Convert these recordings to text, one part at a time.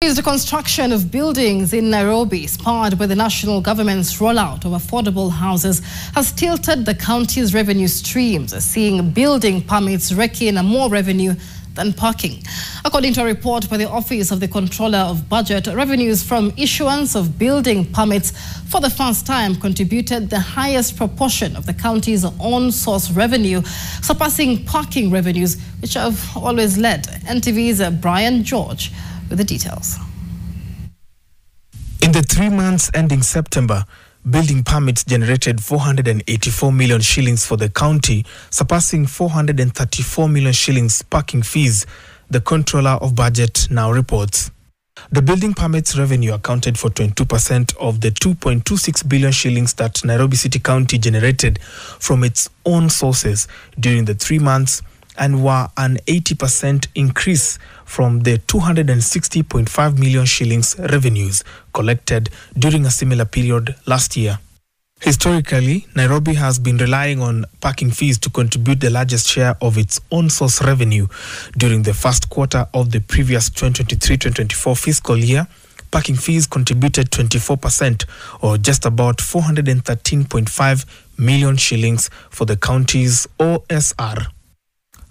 The construction of buildings in Nairobi, spurred by the national government's rollout of affordable houses, has tilted the county's revenue streams, seeing building permits rake in more revenue than parking. According to a report by the Office of the Controller of Budget, revenues from issuance of building permits for the first time contributed the highest proportion of the county's own source revenue, surpassing parking revenues, which have always led. NTV's Brian George with the details. In the 3 months ending September, building permits generated 484 million shillings for the county, surpassing 434 million shillings parking fees, the Controller of Budget now reports. The building permits revenue accounted for 22% of the 2.26 billion shillings that Nairobi City County generated from its own sources during the 3 months, and were an 80% increase from the 260.5 million shillings revenues collected during a similar period last year. Historically, Nairobi has been relying on parking fees to contribute the largest share of its own source revenue. During the first quarter of the previous 2023-2024 fiscal year, parking fees contributed 24%, or just about 413.5 million shillings for the county's OSR.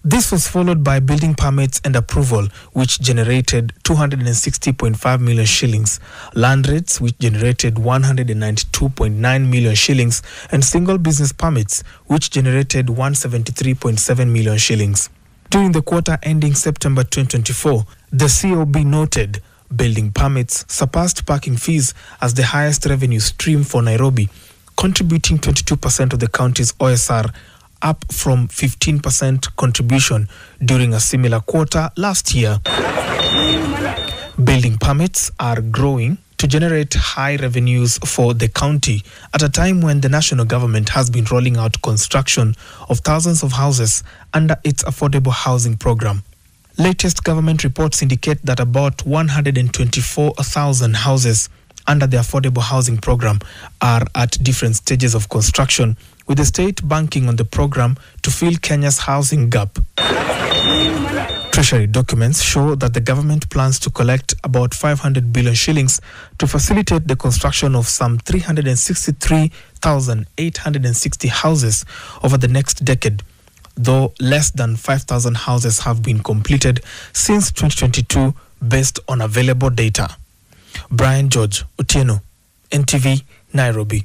This was followed by building permits and approval, which generated 260.5 million shillings, land rates, which generated 192.9 million shillings, and single business permits, which generated 173.7 million shillings. During the quarter ending September 2024, the COB noted building permits surpassed parking fees as the highest revenue stream for Nairobi, contributing 22% of the county's OSR, up from 15% contribution during a similar quarter last year. Building permits are growing to generate high revenues for the county at a time when the national government has been rolling out construction of thousands of houses under its affordable housing program. Latest government reports indicate that about 124,000 houses under the affordable housing program are at different stages of construction, with the state banking on the program to fill Kenya's housing gap. Treasury documents show that the government plans to collect about 500 billion shillings to facilitate the construction of some 363,860 houses over the next decade, though less than 5,000 houses have been completed since 2022 based on available data. Brian George, Otieno, NTV, Nairobi.